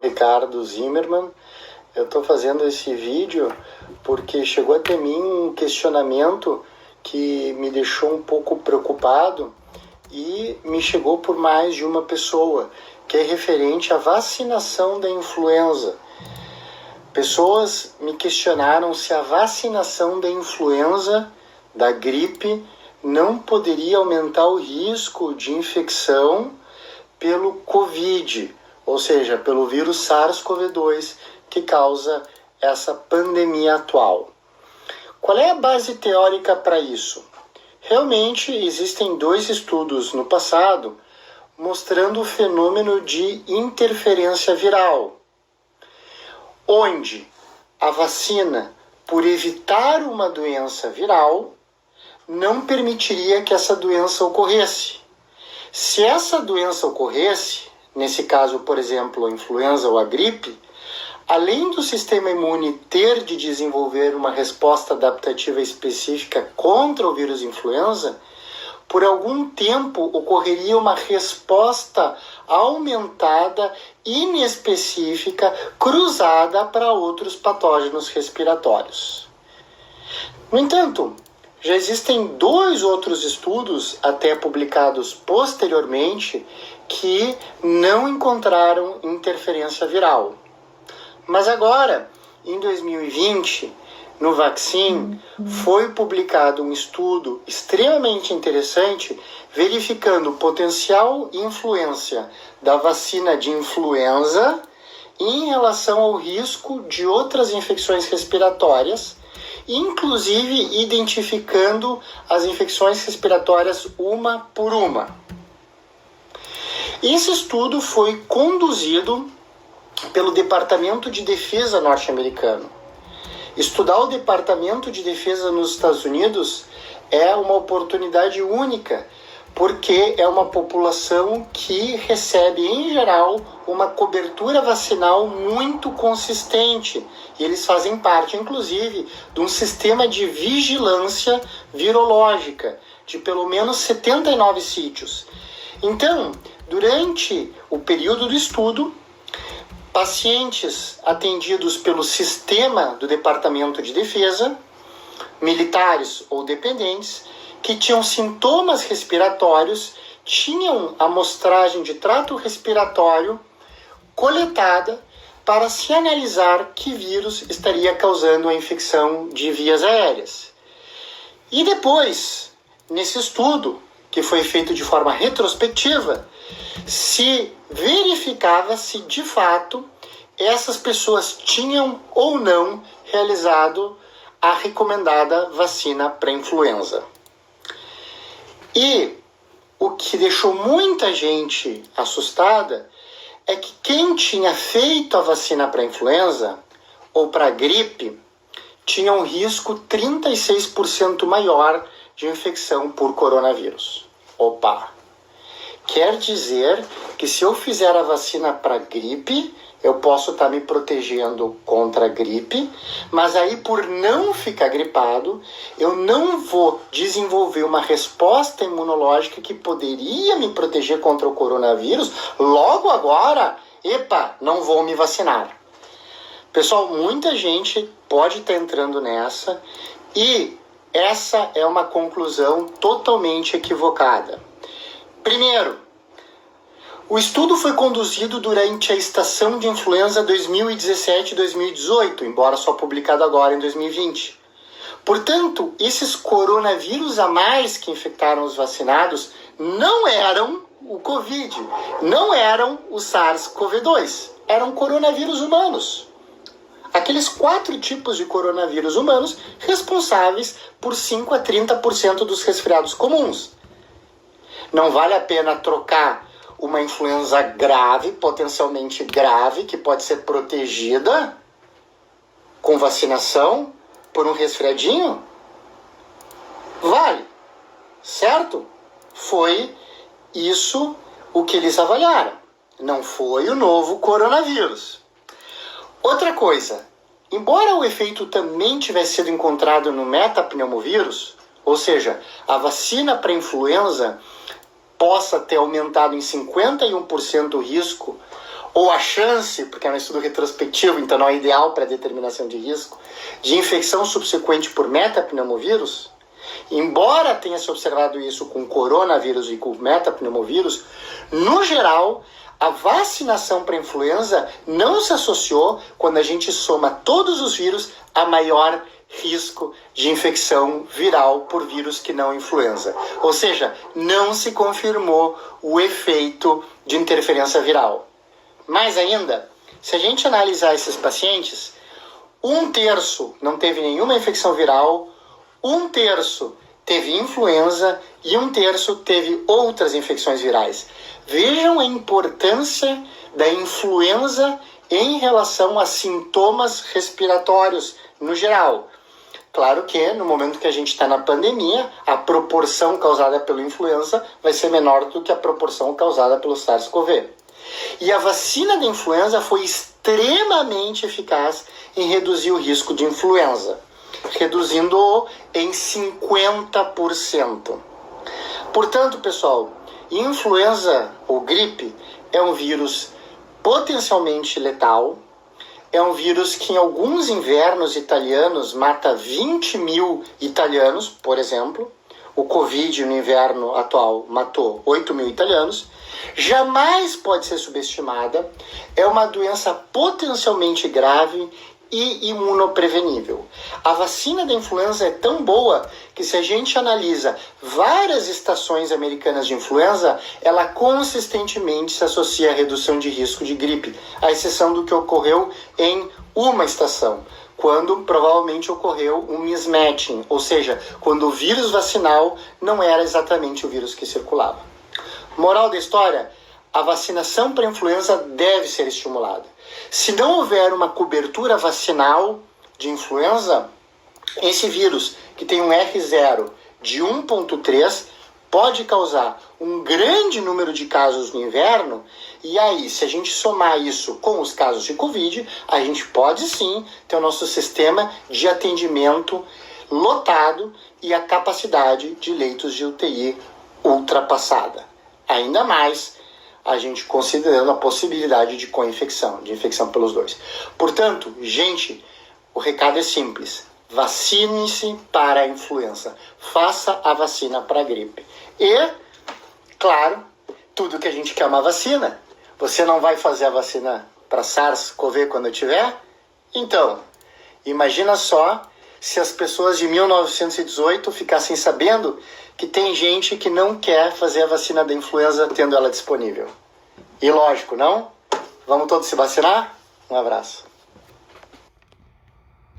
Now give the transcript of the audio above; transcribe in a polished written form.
Ricardo Zimmermann. Eu estou fazendo esse vídeo porque chegou até mim um questionamento que me deixou um pouco preocupado e me chegou por mais de uma pessoa, que é referente à vacinação da influenza. Pessoas me questionaram se a vacinação da influenza, da gripe, não poderia aumentar o risco de infecção pelo Covid, ou seja, pelo vírus SARS-CoV-2, que causa essa pandemia atual. Qual é a base teórica para isso? Realmente existem 2 estudos no passado mostrando o fenômeno de interferência viral, onde a vacina, por evitar uma doença viral, não permitiria que essa doença ocorresse. Se essa doença ocorresse, nesse caso, por exemplo, a influenza ou a gripe, além do sistema imune ter de desenvolver uma resposta adaptativa específica contra o vírus influenza, por algum tempo ocorreria uma resposta aumentada, inespecífica, cruzada para outros patógenos respiratórios. No entanto, já existem 2 outros estudos, até publicados posteriormente, que não encontraram interferência viral. Mas agora, em 2020, no Vaccine, foi publicado um estudo extremamente interessante verificando o potencial influência da vacina de influenza em relação ao risco de outras infecções respiratórias, inclusive identificando as infecções respiratórias uma por uma. Esse estudo foi conduzido pelo Departamento de Defesa norte-americano. Estudar o Departamento de Defesa nos Estados Unidos é uma oportunidade única, porque é uma população que recebe, em geral, uma cobertura vacinal muito consistente. E eles fazem parte, inclusive, de um sistema de vigilância virológica de pelo menos 79 sítios. Então, durante o período do estudo, pacientes atendidos pelo sistema do Departamento de Defesa, militares ou dependentes, que tinham sintomas respiratórios, tinham amostragem de trato respiratório coletada para se analisar que vírus estaria causando a infecção de vias aéreas. E depois, nesse estudo, que foi feito de forma retrospectiva, se verificava se de fato essas pessoas tinham ou não realizado a recomendada vacina para influenza. E o que deixou muita gente assustada é que quem tinha feito a vacina para influenza ou para gripe tinha um risco 36% maior de infecção por coronavírus. Opa! Quer dizer que se eu fizer a vacina para gripe, eu posso estar me protegendo contra a gripe, mas aí por não ficar gripado, eu não vou desenvolver uma resposta imunológica que poderia me proteger contra o coronavírus. Logo agora, não vou me vacinar. Pessoal, muita gente pode estar entrando nessa e essa é uma conclusão totalmente equivocada. Primeiro, o estudo foi conduzido durante a estação de influenza 2017-2018, embora só publicado agora em 2020. Portanto, esses coronavírus a mais que infectaram os vacinados não eram o Covid, não eram o SARS-CoV-2, eram coronavírus humanos. Aqueles 4 tipos de coronavírus humanos responsáveis por 5 a 30% dos resfriados comuns. Não vale a pena trocar uma influenza grave, potencialmente grave, que pode ser protegida com vacinação por um resfriadinho? Vale, certo? Foi isso o que eles avaliaram. Não foi o novo coronavírus. Outra coisa, embora o efeito também tivesse sido encontrado no metapneumovírus, ou seja, a vacina para influenza possa ter aumentado em 51% o risco ou a chance, porque é um estudo retrospectivo, então não é ideal para determinação de risco, de infecção subsequente por metapneumovírus, embora tenha se observado isso com coronavírus e com metapneumovírus, no geral, a vacinação para influenza não se associou, quando a gente soma todos os vírus, a maior risco de infecção viral por vírus que não influenza. Ou seja, não se confirmou o efeito de interferência viral. Mais ainda, se a gente analisar esses pacientes, 1/3 não teve nenhuma infecção viral, 1/3 teve influenza e 1/3 teve outras infecções virais. Vejam a importância da influenza em relação a sintomas respiratórios no geral. Claro que no momento que a gente está na pandemia, a proporção causada pela influenza vai ser menor do que a proporção causada pelo SARS-CoV. E a vacina da influenza foi extremamente eficaz em reduzir o risco de influenza, reduzindo-o em 50%. Portanto, pessoal, influenza ou gripe é um vírus potencialmente letal, é um vírus que em alguns invernos italianos mata 20 mil italianos, por exemplo. O Covid no inverno atual matou 8 mil italianos. Jamais pode ser subestimada. É uma doença potencialmente grave e imunoprevenível. A vacina da influenza é tão boa que, se a gente analisa várias estações americanas de influenza, ela consistentemente se associa à redução de risco de gripe, à exceção do que ocorreu em uma estação, quando provavelmente ocorreu um mismatching, ou seja, quando o vírus vacinal não era exatamente o vírus que circulava. Moral da história: a vacinação para influenza deve ser estimulada. Se não houver uma cobertura vacinal de influenza, esse vírus, que tem um R0 de 1,3, pode causar um grande número de casos no inverno, e aí, se a gente somar isso com os casos de Covid, a gente pode sim ter o nosso sistema de atendimento lotado e a capacidade de leitos de UTI ultrapassada. Ainda mais a gente considerando a possibilidade de co-infecção, de infecção pelos dois. Portanto, gente, o recado é simples: vacine-se para a influenza, faça a vacina para a gripe. E, claro, tudo que a gente quer é uma vacina. Você não vai fazer a vacina para SARS-CoV quando tiver? Então, imagina só se as pessoas de 1918 ficassem sabendo que tem gente que não quer fazer a vacina da influenza tendo ela disponível. E lógico, não? Vamos todos se vacinar? Um abraço.